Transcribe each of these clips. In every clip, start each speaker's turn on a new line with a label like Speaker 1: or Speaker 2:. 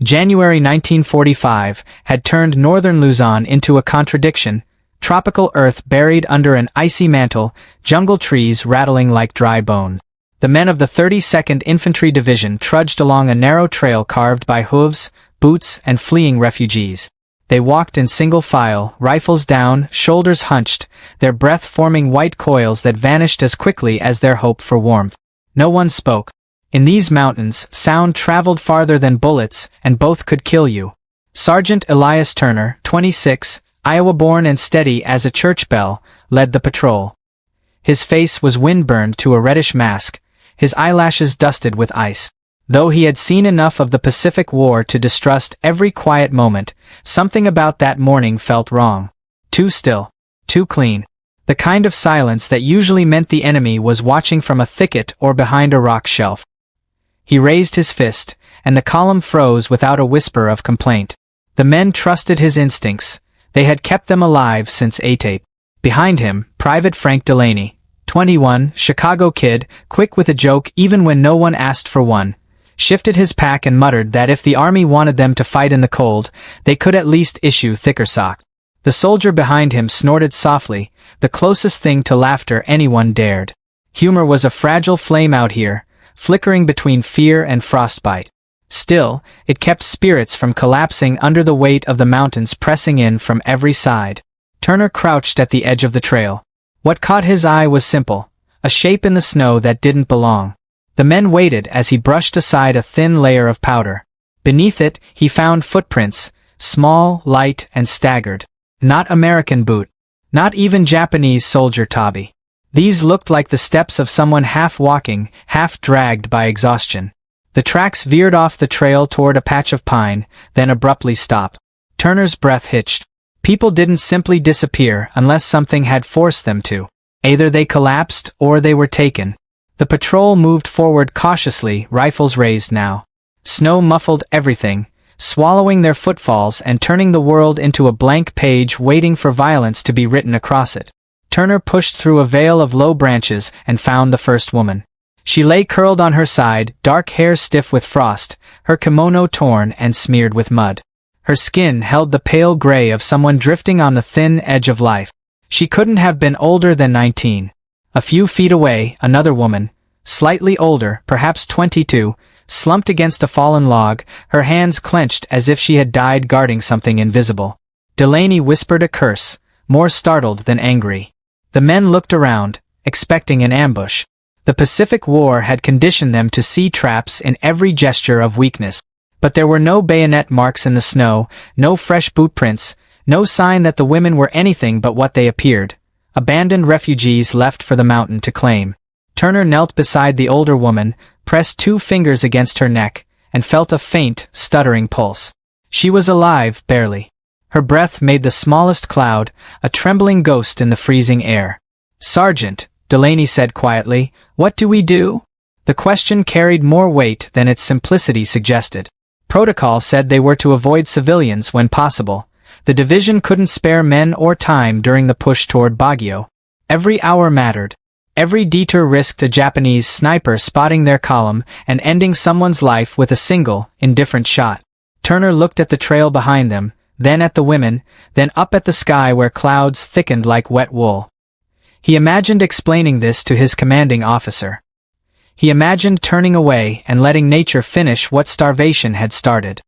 Speaker 1: January 1945 had turned northern Luzon into a contradiction, tropical earth buried under an icy mantle, jungle trees rattling like dry bones. The men of the 32nd Infantry Division trudged along a narrow trail carved by hooves, boots, and fleeing refugees. They walked in single file, rifles down, shoulders hunched, their breath forming white coils that vanished as quickly as their hope for warmth. No one spoke. In these mountains, sound traveled farther than bullets, and both could kill you. Sergeant Elias Turner, 26, Iowa-born and steady as a church bell, led the patrol. His face was wind-burned to a reddish mask, his eyelashes dusted with ice. Though he had seen enough of the Pacific War to distrust every quiet moment, something about that morning felt wrong. Too still. Too clean. The kind of silence that usually meant the enemy was watching from a thicket or behind a rock shelf. He raised his fist, and the column froze without a whisper of complaint. The men trusted his instincts. They had kept them alive since A-Tape. Behind him, Private Frank Delaney, 21, Chicago kid, quick with a joke even when no one asked for one, shifted his pack and muttered that if the army wanted them to fight in the cold, they could at least issue thicker socks. The soldier behind him snorted softly, the closest thing to laughter anyone dared. Humor was a fragile flame out here, flickering between fear and frostbite. Still, it kept spirits from collapsing under the weight of the mountains pressing in from every side. Turner crouched at the edge of the trail. What caught his eye was simple, a shape in the snow that didn't belong. The men waited as he brushed aside a thin layer of powder. Beneath it, he found footprints, small, light, and staggered. Not American boot. Not even Japanese soldier tabi. These looked like the steps of someone half walking, half dragged by exhaustion. The tracks veered off the trail toward a patch of pine, then abruptly stopped. Turner's breath hitched. People didn't simply disappear unless something had forced them to. Either they collapsed or they were taken. The patrol moved forward cautiously, rifles raised now. Snow muffled everything, swallowing their footfalls and turning the world into a blank page waiting for violence to be written across it. Turner pushed through a veil of low branches and found the first woman. She lay curled on her side, dark hair stiff with frost, her kimono torn and smeared with mud. Her skin held the pale gray of someone drifting on the thin edge of life. She couldn't have been older than 19. A few feet away, another woman, slightly older, perhaps 22, slumped against a fallen log, her hands clenched as if she had died guarding something invisible. Delaney whispered a curse, more startled than angry. The men looked around, expecting an ambush. The Pacific War had conditioned them to see traps in every gesture of weakness. But there were no bayonet marks in the snow, no fresh boot prints, no sign that the women were anything but what they appeared. Abandoned refugees left for the mountain to claim. Turner knelt beside the older woman, pressed 2 fingers against her neck, and felt a faint, stuttering pulse. She was alive, barely. Her breath made the smallest cloud, a trembling ghost in the freezing air. "Sergeant," Delaney said quietly, "what do we do?" The question carried more weight than its simplicity suggested. Protocol said they were to avoid civilians when possible. The division couldn't spare men or time during the push toward Baguio. Every hour mattered. Every detour risked a Japanese sniper spotting their column and ending someone's life with a single, indifferent shot. Turner looked at the trail behind them, then at the women, then up at the sky where clouds thickened like wet wool. He imagined explaining this to his commanding officer. He imagined turning away and letting nature finish what starvation had started.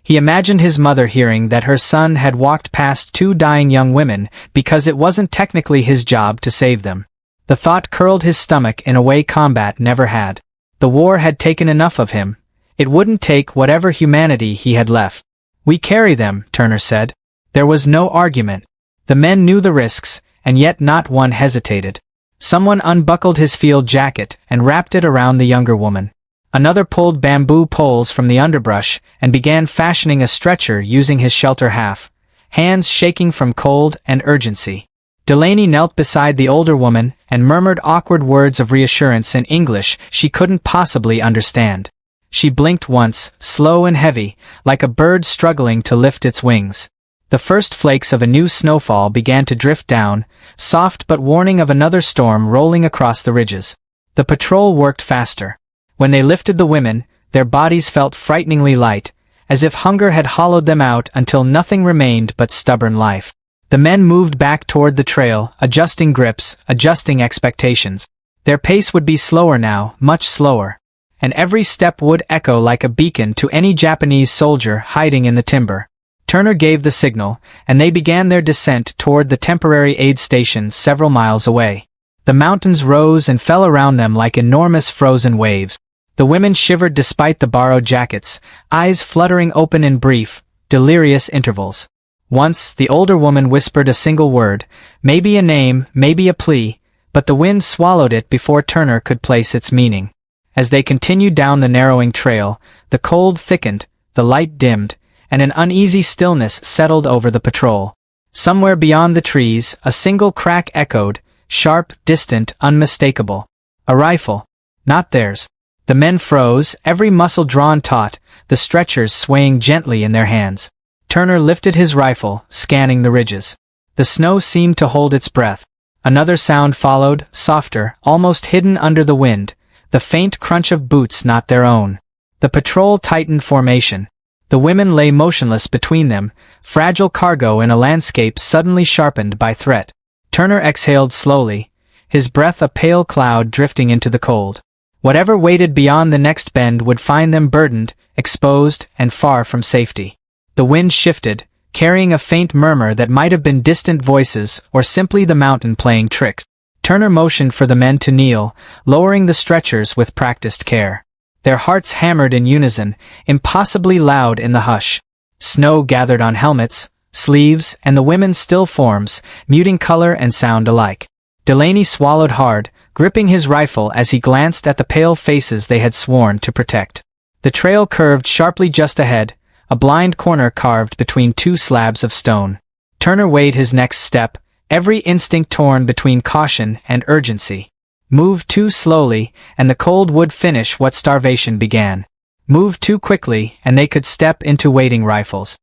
Speaker 1: He imagined his mother hearing that her son had walked past 2 dying young women because it wasn't technically his job to save them. The thought curled his stomach in a way combat never had. The war had taken enough of him. It wouldn't take whatever humanity he had left. "We carry them," Turner said. There was no argument. The men knew the risks, and yet not one hesitated. Someone unbuckled his field jacket and wrapped it around the younger woman. Another pulled bamboo poles from the underbrush and began fashioning a stretcher using his shelter half, hands shaking from cold and urgency. Delaney knelt beside the older woman and murmured awkward words of reassurance in English she couldn't possibly understand. She blinked once, slow and heavy, like a bird struggling to lift its wings. The first flakes of a new snowfall began to drift down, soft but warning of another storm rolling across the ridges. The patrol worked faster. When they lifted the women, their bodies felt frighteningly light, as if hunger had hollowed them out until nothing remained but stubborn life. The men moved back toward the trail, adjusting grips, adjusting expectations. Their pace would be slower now, much slower, and every step would echo like a beacon to any Japanese soldier hiding in the timber. Turner gave the signal, and they began their descent toward the temporary aid station several miles away. The mountains rose and fell around them like enormous frozen waves. The women shivered despite the borrowed jackets, eyes fluttering open in brief, delirious intervals. Once, the older woman whispered a single word, maybe a name, maybe a plea, but the wind swallowed it before Turner could place its meaning. As they continued down the narrowing trail, the cold thickened, the light dimmed, and an uneasy stillness settled over the patrol. Somewhere beyond the trees, a single crack echoed, sharp, distant, unmistakable. A rifle. Not theirs. The men froze, every muscle drawn taut, the stretchers swaying gently in their hands. Turner lifted his rifle, scanning the ridges. The snow seemed to hold its breath. Another sound followed, softer, almost hidden under the wind, the faint crunch of boots not their own. The patrol tightened formation. The women lay motionless between them, fragile cargo in a landscape suddenly sharpened by threat. Turner exhaled slowly, his breath a pale cloud drifting into the cold. Whatever waited beyond the next bend would find them burdened, exposed, and far from safety. The wind shifted, carrying a faint murmur that might have been distant voices or simply the mountain playing tricks. Turner motioned for the men to kneel, lowering the stretchers with practiced care. Their hearts hammered in unison, impossibly loud in the hush. Snow gathered on helmets, sleeves, and the women's still forms, muting color and sound alike. Delaney swallowed hard, gripping his rifle as he glanced at the pale faces they had sworn to protect. The trail curved sharply just ahead, a blind corner carved between two slabs of stone. Turner weighed his next step, every instinct torn between caution and urgency. Move too slowly, and the cold would finish what starvation began. Move too quickly, and they could step into waiting rifles.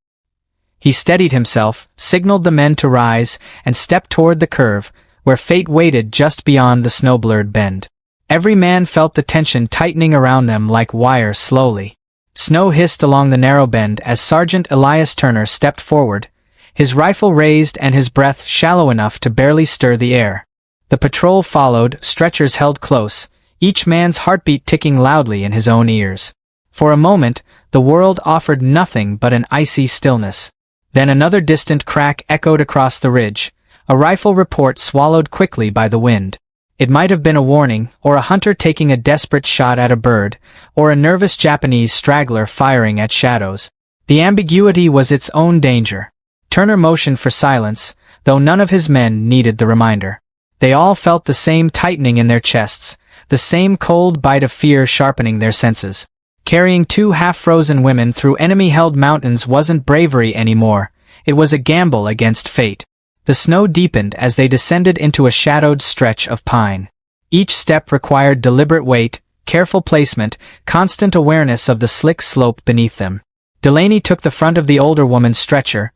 Speaker 1: He steadied himself, signaled the men to rise, and stepped toward the curve, where fate waited just beyond the snow-blurred bend. Every man felt the tension tightening around them like wire slowly. Snow hissed along the narrow bend as Sergeant Elias Turner stepped forward, his rifle raised and his breath shallow enough to barely stir the air. The patrol followed, stretchers held close, each man's heartbeat ticking loudly in his own ears. For a moment, the world offered nothing but an icy stillness. Then another distant crack echoed across the ridge, a rifle report swallowed quickly by the wind. It might have been a warning, or a hunter taking a desperate shot at a bird, or a nervous Japanese straggler firing at shadows. The ambiguity was its own danger. Turner motioned for silence, though none of his men needed the reminder. They all felt the same tightening in their chests, the same cold bite of fear sharpening their senses. Carrying two half-frozen women through enemy-held mountains wasn't bravery anymore, it was a gamble against fate. The snow deepened as they descended into a shadowed stretch of pine. Each step required deliberate weight, careful placement, constant awareness of the slick slope beneath them. Delaney took the front of the older woman's stretcher,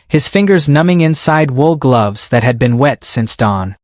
Speaker 1: his fingers numbing inside wool gloves that had been wet since dawn.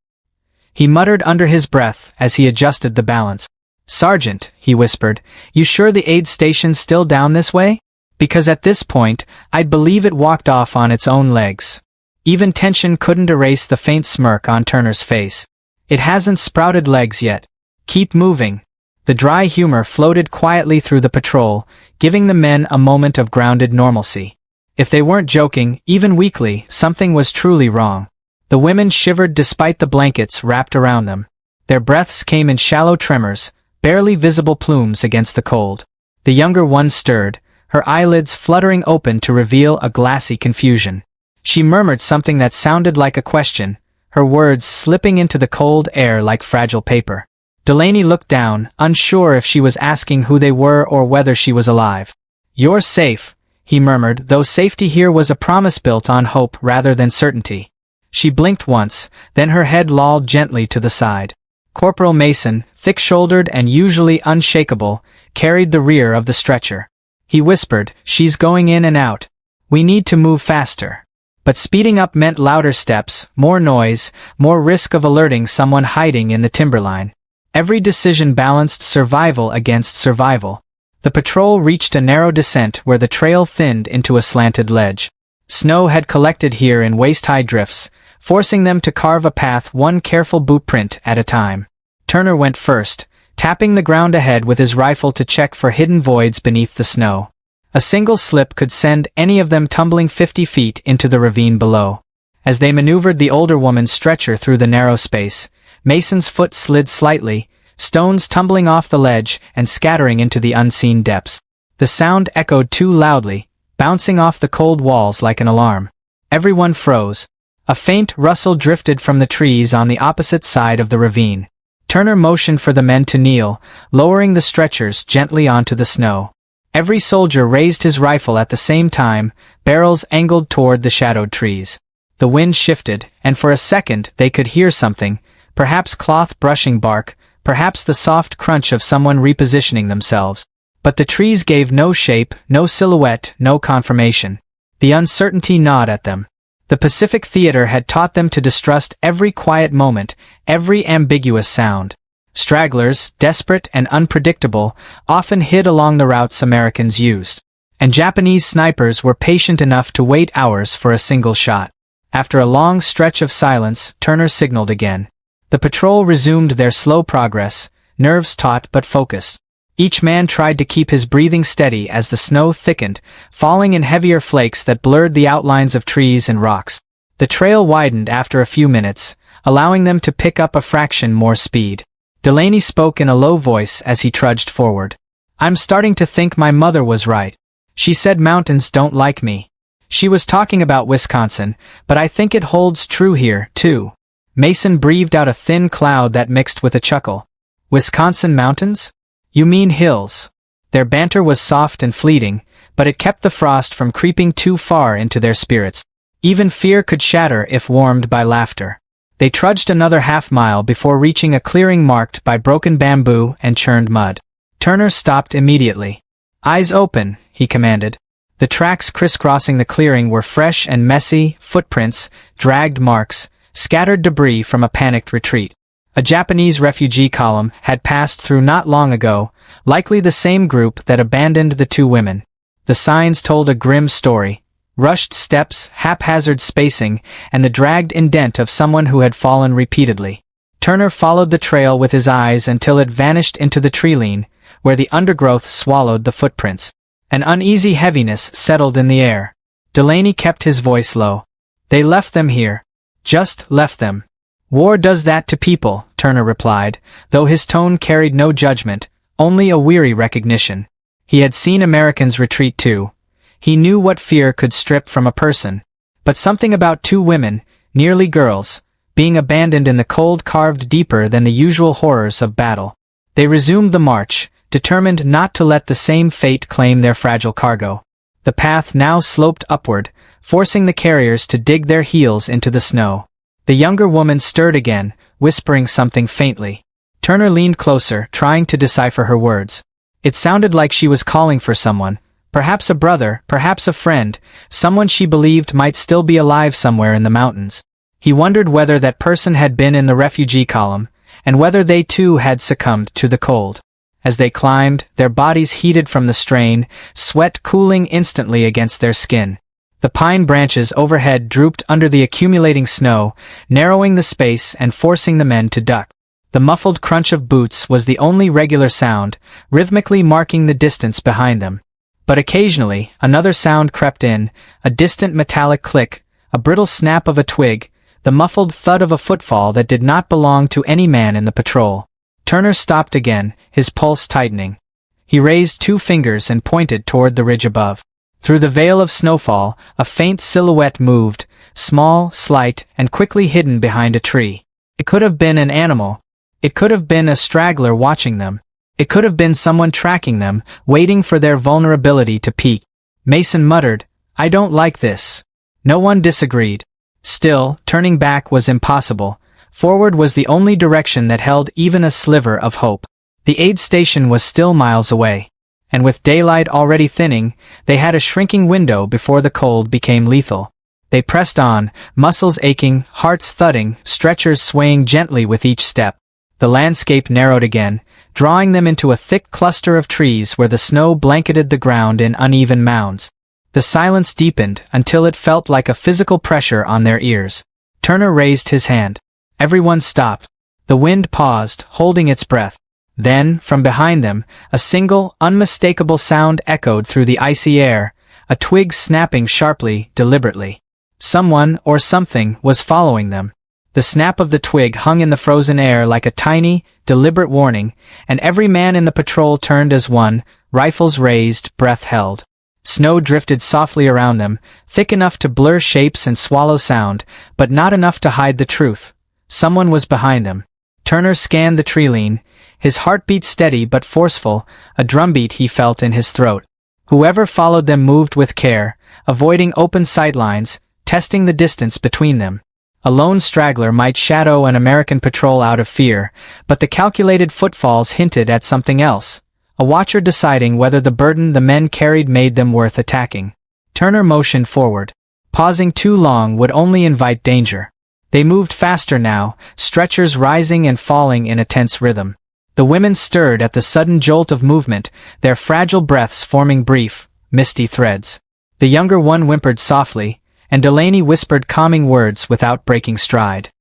Speaker 1: He muttered under his breath as he adjusted the balance. "Sergeant," he whispered, "you sure the aid station's still down this way? Because at this point, I'd believe it walked off on its own legs." Even tension couldn't erase the faint smirk on Turner's face. "It hasn't sprouted legs yet. Keep moving." The dry humor floated quietly through the patrol, giving the men a moment of grounded normalcy. If they weren't joking, even weakly, something was truly wrong. The women shivered despite the blankets wrapped around them. Their breaths came in shallow tremors, barely visible plumes against the cold. The younger one stirred, her eyelids fluttering open to reveal a glassy confusion. She murmured something that sounded like a question, her words slipping into the cold air like fragile paper. Delaney looked down, unsure if she was asking who they were or whether she was alive. "You're safe," he murmured, though safety here was a promise built on hope rather than certainty. She blinked once, then her head lolled gently to the side. Corporal Mason, thick-shouldered and usually unshakable, carried the rear of the stretcher. He whispered, "She's going in and out. We need to move faster." But speeding up meant louder steps, more noise, more risk of alerting someone hiding in the timberline. Every decision balanced survival against survival. The patrol reached a narrow descent where the trail thinned into a slanted ledge. Snow had collected here in waist-high drifts, forcing them to carve a path one careful boot print at a time. Turner went first, tapping the ground ahead with his rifle to check for hidden voids beneath the snow. A single slip could send any of them tumbling 50 feet into the ravine below. As they maneuvered the older woman's stretcher through the narrow space, Mason's foot slid slightly, stones tumbling off the ledge and scattering into the unseen depths. The sound echoed too loudly, bouncing off the cold walls like an alarm. Everyone froze. A faint rustle drifted from the trees on the opposite side of the ravine. Turner motioned for the men to kneel, lowering the stretchers gently onto the snow. Every soldier raised his rifle at the same time, barrels angled toward the shadowed trees. The wind shifted, and for a second they could hear something, perhaps cloth brushing bark, perhaps the soft crunch of someone repositioning themselves. But the trees gave no shape, no silhouette, no confirmation. The uncertainty gnawed at them. The Pacific Theater had taught them to distrust every quiet moment, every ambiguous sound. Stragglers, desperate and unpredictable, often hid along the routes Americans used. And Japanese snipers were patient enough to wait hours for a single shot. After a long stretch of silence, Turner signaled again. The patrol resumed their slow progress, nerves taut but focused. Each man tried to keep his breathing steady as the snow thickened, falling in heavier flakes that blurred the outlines of trees and rocks. The trail widened after a few minutes, allowing them to pick up a fraction more speed. Delaney spoke in a low voice as he trudged forward. "I'm starting to think my mother was right. She said mountains don't like me. She was talking about Wisconsin, but I think it holds true here, too." Mason breathed out a thin cloud that mixed with a chuckle. "Wisconsin mountains? You mean hills?" Their banter was soft and fleeting, but it kept the frost from creeping too far into their spirits. Even fear could shatter if warmed by laughter. They trudged another half-mile before reaching a clearing marked by broken bamboo and churned mud. Turner stopped immediately. "Eyes open," he commanded. The tracks crisscrossing the clearing were fresh and messy, footprints, dragged marks, scattered debris from a panicked retreat. A Japanese refugee column had passed through not long ago, likely the same group that abandoned the two women. The signs told a grim story. Rushed steps, haphazard spacing, and the dragged indent of someone who had fallen repeatedly. Turner followed the trail with his eyes until it vanished into the tree-line, where the undergrowth swallowed the footprints. An uneasy heaviness settled in the air. Delaney kept his voice low. "They left them here. Just left them." "War does that to people," Turner replied, though his tone carried no judgment, only a weary recognition. He had seen Americans retreat too. He knew what fear could strip from a person. But something about two women, nearly girls, being abandoned in the cold carved deeper than the usual horrors of battle. They resumed the march, determined not to let the same fate claim their fragile cargo. The path now sloped upward, forcing the carriers to dig their heels into the snow. The younger woman stirred again, whispering something faintly. Turner leaned closer, trying to decipher her words. It sounded like she was calling for someone, perhaps a brother, perhaps a friend, someone she believed might still be alive somewhere in the mountains. He wondered whether that person had been in the refugee column, and whether they too had succumbed to the cold. As they climbed, their bodies heated from the strain, sweat cooling instantly against their skin. The pine branches overhead drooped under the accumulating snow, narrowing the space and forcing the men to duck. The muffled crunch of boots was the only regular sound, rhythmically marking the distance behind them. But occasionally, another sound crept in, a distant metallic click, a brittle snap of a twig, the muffled thud of a footfall that did not belong to any man in the patrol. Turner stopped again, his pulse tightening. He raised two fingers and pointed toward the ridge above. Through the veil of snowfall, a faint silhouette moved, small, slight, and quickly hidden behind a tree. It could have been an animal. It could have been a straggler watching them. It could have been someone tracking them, waiting for their vulnerability to peak. Mason muttered, "I don't like this." No one disagreed. Still, turning back was impossible. Forward was the only direction that held even a sliver of hope. The aid station was still miles away. And with daylight already thinning, they had a shrinking window before the cold became lethal. They pressed on, muscles aching, hearts thudding, stretchers swaying gently with each step. The landscape narrowed again, drawing them into a thick cluster of trees where the snow blanketed the ground in uneven mounds. The silence deepened until it felt like a physical pressure on their ears. Turner raised his hand. Everyone stopped. The wind paused, holding its breath. Then, from behind them, a single, unmistakable sound echoed through the icy air, a twig snapping sharply, deliberately. Someone, or something, was following them. The snap of the twig hung in the frozen air like a tiny, deliberate warning, and every man in the patrol turned as one, rifles raised, breath held. Snow drifted softly around them, thick enough to blur shapes and swallow sound, but not enough to hide the truth. Someone was behind them. Turner scanned the treeline, his heartbeat steady but forceful, a drumbeat he felt in his throat. Whoever followed them moved with care, avoiding open sightlines, testing the distance between them. A lone straggler might shadow an American patrol out of fear, but the calculated footfalls hinted at something else. A watcher deciding whether the burden the men carried made them worth attacking. Turner motioned forward. Pausing too long would only invite danger. They moved faster now, stretchers rising and falling in a tense rhythm. The women stirred at the sudden jolt of movement, their fragile breaths forming brief, misty threads. The younger one whimpered softly, and Delaney whispered calming words without breaking stride.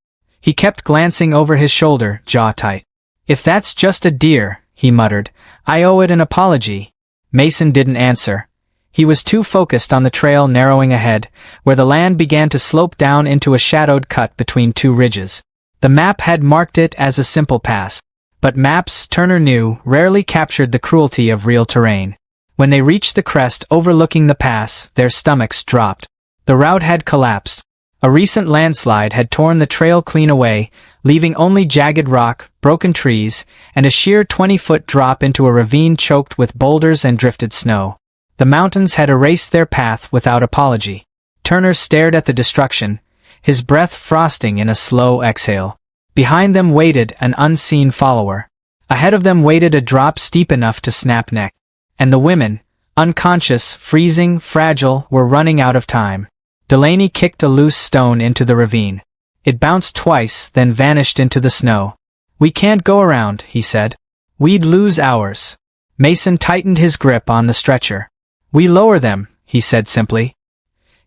Speaker 1: He kept glancing over his shoulder, jaw tight. "If that's just a deer," he muttered, "I owe it an apology." Mason didn't answer. He was too focused on the trail narrowing ahead, where the land began to slope down into a shadowed cut between two ridges. The map had marked it as a simple pass. But maps, Turner knew, rarely captured the cruelty of real terrain. When they reached the crest overlooking the pass, their stomachs dropped. The route had collapsed. A recent landslide had torn the trail clean away, leaving only jagged rock, broken trees, and a sheer 20-foot drop into a ravine choked with boulders and drifted snow. The mountains had erased their path without apology. Turner stared at the destruction, his breath frosting in a slow exhale. Behind them waited an unseen follower. Ahead of them waited a drop steep enough to snap neck. And the women, unconscious, freezing, fragile, were running out of time. Delaney kicked a loose stone into the ravine. It bounced twice, then vanished into the snow. "We can't go around," he said. "We'd lose hours." Mason tightened his grip on the stretcher. "We lower them," he said simply.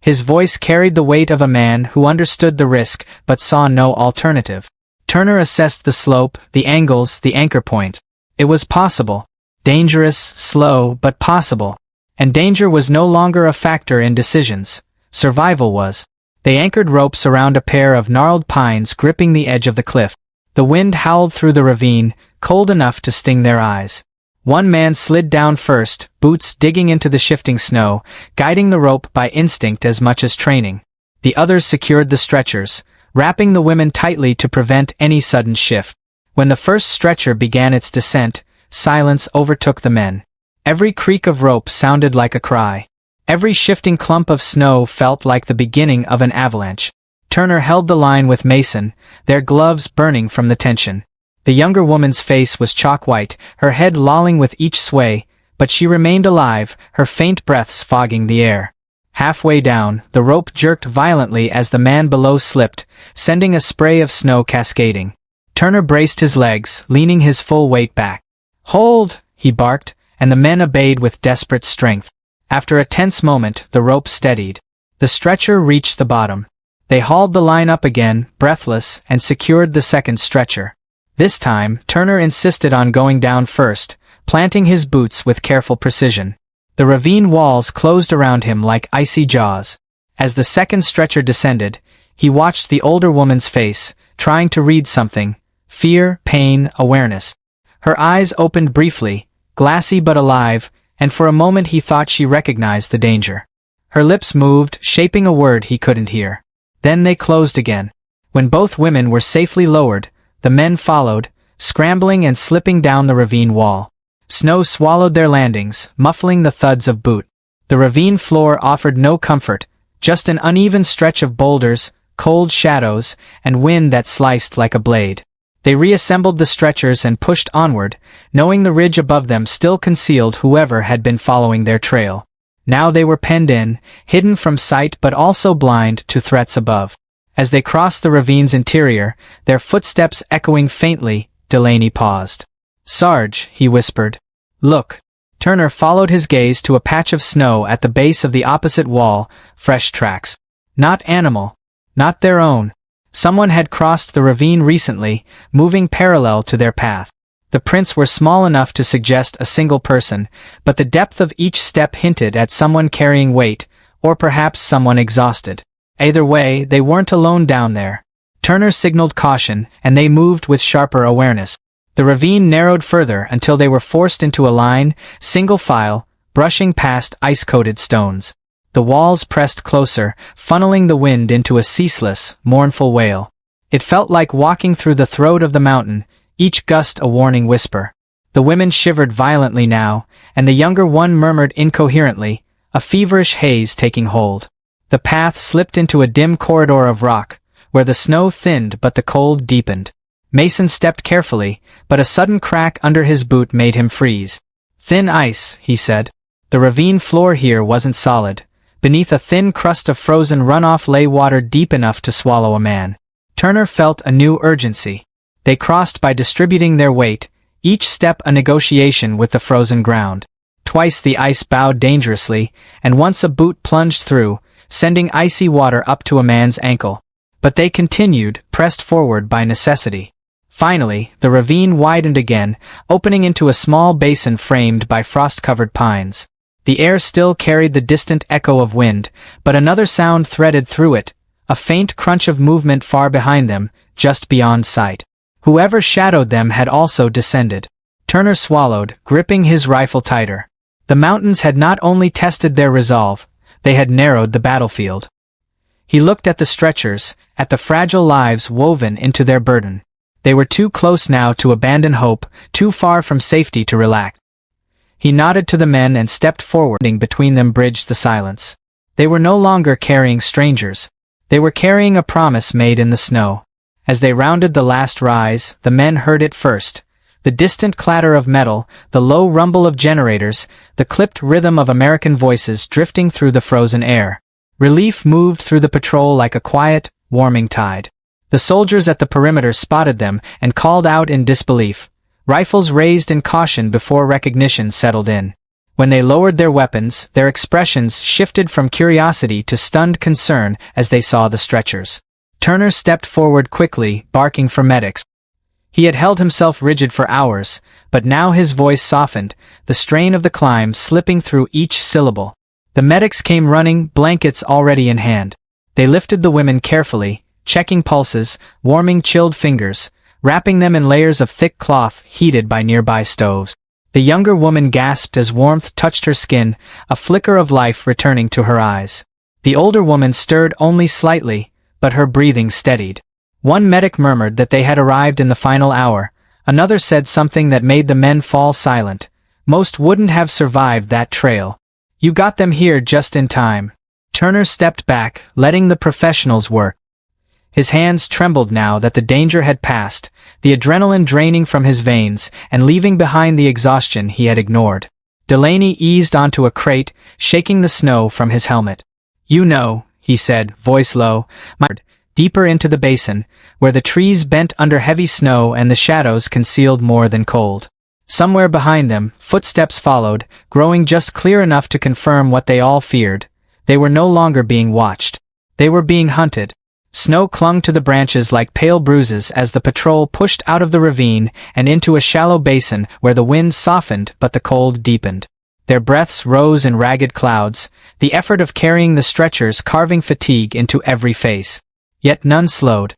Speaker 1: His voice carried the weight of a man who understood the risk but saw no alternative. Turner assessed the slope, the angles, the anchor point. It was possible. Dangerous, slow, but possible. And danger was no longer a factor in decisions. Survival was. They anchored ropes around a pair of gnarled pines gripping the edge of the cliff. The wind howled through the ravine, cold enough to sting their eyes. One man slid down first, boots digging into the shifting snow, guiding the rope by instinct as much as training. The others secured the stretchers, wrapping the women tightly to prevent any sudden shift. When the first stretcher began its descent, silence overtook the men. Every creak of rope sounded like a cry. Every shifting clump of snow felt like the beginning of an avalanche. Turner held the line with Mason, their gloves burning from the tension. The younger woman's face was chalk white, her head lolling with each sway, but she remained alive, her faint breaths fogging the air. Halfway down, the rope jerked violently as the man below slipped, sending a spray of snow cascading. Turner braced his legs, leaning his full weight back. "Hold!" he barked, and the men obeyed with desperate strength. After a tense moment, the rope steadied. The stretcher reached the bottom. They hauled the line up again, breathless, and secured the second stretcher. This time, Turner insisted on going down first, planting his boots with careful precision. The ravine walls closed around him like icy jaws. As the second stretcher descended, he watched the older woman's face, trying to read something: fear, pain, awareness. Her eyes opened briefly, glassy but alive, and for a moment he thought she recognized the danger. Her lips moved, shaping a word he couldn't hear. Then they closed again. When both women were safely lowered, the men followed, scrambling and slipping down the ravine wall. Snow swallowed their landings, muffling the thuds of boot. The ravine floor offered no comfort, just an uneven stretch of boulders, cold shadows, and wind that sliced like a blade. They reassembled the stretchers and pushed onward, knowing the ridge above them still concealed whoever had been following their trail. Now they were penned in, hidden from sight but also blind to threats above. As they crossed the ravine's interior, their footsteps echoing faintly, Delaney paused. "Sarge," he whispered. "Look." Turner followed his gaze to a patch of snow at the base of the opposite wall, fresh tracks. Not animal. Not their own. Someone had crossed the ravine recently, moving parallel to their path. The prints were small enough to suggest a single person, but the depth of each step hinted at someone carrying weight, or perhaps someone exhausted. Either way, they weren't alone down there. Turner signaled caution, and they moved with sharper awareness. The ravine narrowed further until they were forced into a line, single file, brushing past ice-coated stones. The walls pressed closer, funneling the wind into a ceaseless, mournful wail. It felt like walking through the throat of the mountain, each gust a warning whisper. The women shivered violently now, and the younger one murmured incoherently, a feverish haze taking hold. The path slipped into a dim corridor of rock, where the snow thinned but the cold deepened. Mason stepped carefully, but a sudden crack under his boot made him freeze. "Thin ice," he said. The ravine floor here wasn't solid. Beneath a thin crust of frozen runoff lay water deep enough to swallow a man. Turner felt a new urgency. They crossed by distributing their weight, each step a negotiation with the frozen ground. Twice the ice bowed dangerously, and once a boot plunged through, sending icy water up to a man's ankle. But they continued, pressed forward by necessity. Finally, the ravine widened again, opening into a small basin framed by frost-covered pines. The air still carried the distant echo of wind, but another sound threaded through it, a faint crunch of movement far behind them, just beyond sight. Whoever shadowed them had also descended. Turner swallowed, gripping his rifle tighter. The mountains had not only tested their resolve, they had narrowed the battlefield. He looked at the stretchers, at the fragile lives woven into their burden. They were too close now to abandon hope, too far from safety to relax. He nodded to the men and stepped forward. Between them bridged the silence. They were no longer carrying strangers. They were carrying a promise made in the snow. As they rounded the last rise, the men heard it first. The distant clatter of metal, the low rumble of generators, the clipped rhythm of American voices drifting through the frozen air. Relief moved through the patrol like a quiet, warming tide. The soldiers at the perimeter spotted them and called out in disbelief. Rifles raised in caution before recognition settled in. When they lowered their weapons, their expressions shifted from curiosity to stunned concern as they saw the stretchers. Turner stepped forward quickly, barking for medics. He had held himself rigid for hours, but now his voice softened, the strain of the climb slipping through each syllable. The medics came running, blankets already in hand. They lifted the women carefully, checking pulses, warming chilled fingers, wrapping them in layers of thick cloth heated by nearby stoves. The younger woman gasped as warmth touched her skin, a flicker of life returning to her eyes. The older woman stirred only slightly, but her breathing steadied. One medic murmured that they had arrived in the final hour. Another said something that made the men fall silent. Most wouldn't have survived that trail. "You got them here just in time." Turner stepped back, letting the professionals work. His hands trembled now that the danger had passed, the adrenaline draining from his veins and leaving behind the exhaustion he had ignored. Delaney eased onto a crate, shaking the snow from his helmet. "You know," he said, voice low, deeper into the basin, where the trees bent under heavy snow and the shadows concealed more than cold. Somewhere behind them, footsteps followed, growing just clear enough to confirm what they all feared. They were no longer being watched. They were being hunted. Snow clung to the branches like pale bruises as the patrol pushed out of the ravine and into a shallow basin where the wind softened but the cold deepened. Their breaths rose in ragged clouds, the effort of carrying the stretchers carving fatigue into every face. Yet none slowed.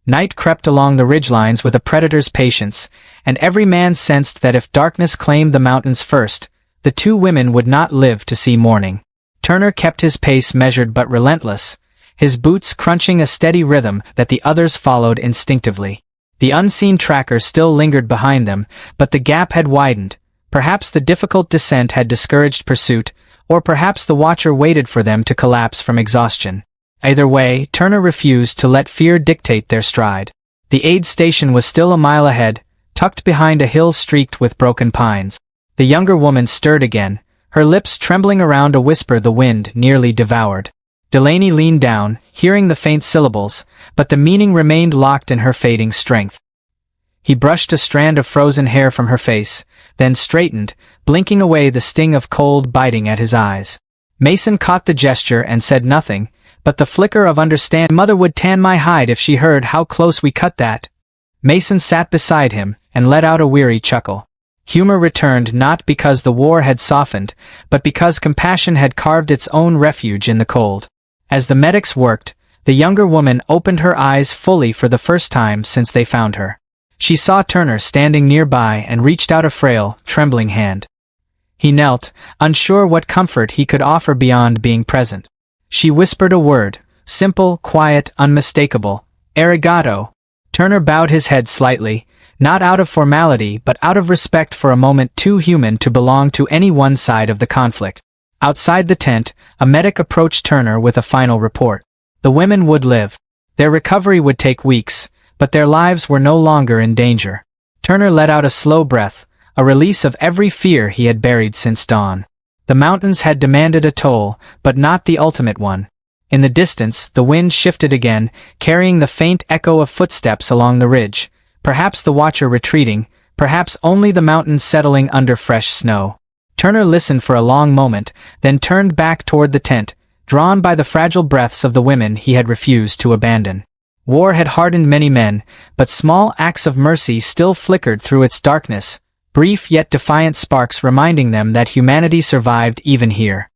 Speaker 1: Night crept along the ridgelines with a predator's patience, and every man sensed that if darkness claimed the mountains first, the two women would not live to see morning. Turner kept his pace measured but relentless, his boots crunching a steady rhythm that the others followed instinctively. The unseen tracker still lingered behind them, but the gap had widened. Perhaps the difficult descent had discouraged pursuit, or perhaps the watcher waited for them to collapse from exhaustion. Either way, Turner refused to let fear dictate their stride. The aid station was still a mile ahead, tucked behind a hill streaked with broken pines. The younger woman stirred again, her lips trembling around a whisper the wind nearly devoured. Delaney leaned down, hearing the faint syllables, but the meaning remained locked in her fading strength. He brushed a strand of frozen hair from her face, then straightened, blinking away the sting of cold biting at his eyes. Mason caught the gesture and said nothing, but the flicker of understanding. Mother would tan my hide if she heard how close we cut that. Mason sat beside him and let out a weary chuckle. Humor returned not because the war had softened, but because compassion had carved its own refuge in the cold. As the medics worked, the younger woman opened her eyes fully for the first time since they found her. She saw Turner standing nearby and reached out a frail, trembling hand. He knelt, unsure what comfort he could offer beyond being present. She whispered a word, simple, quiet, unmistakable, "Arigato." Turner bowed his head slightly, not out of formality but out of respect for a moment too human to belong to any one side of the conflict. Outside the tent, a medic approached Turner with a final report. The women would live. Their recovery would take weeks, but their lives were no longer in danger. Turner let out a slow breath, a release of every fear he had buried since dawn. The mountains had demanded a toll, but not the ultimate one. In the distance, the wind shifted again, carrying the faint echo of footsteps along the ridge. Perhaps the watcher retreating, perhaps only the mountains settling under fresh snow. Turner listened for a long moment, then turned back toward the tent, drawn by the fragile breaths of the women he had refused to abandon. War had hardened many men, but small acts of mercy still flickered through its darkness, brief yet defiant sparks reminding them that humanity survived even here.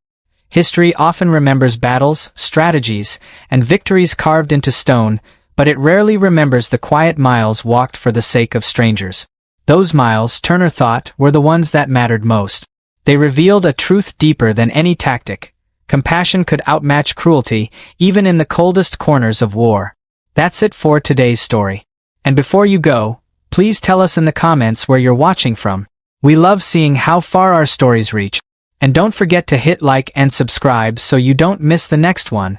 Speaker 1: History often remembers battles, strategies, and victories carved into stone, but it rarely remembers the quiet miles walked for the sake of strangers. Those miles, Turner thought, were the ones that mattered most. They revealed a truth deeper than any tactic. Compassion could outmatch cruelty, even in the coldest corners of war. That's it for today's story. And before you go, please tell us in the comments where you're watching from. We love seeing how far our stories reach. And don't forget to hit like and subscribe so you don't miss the next one.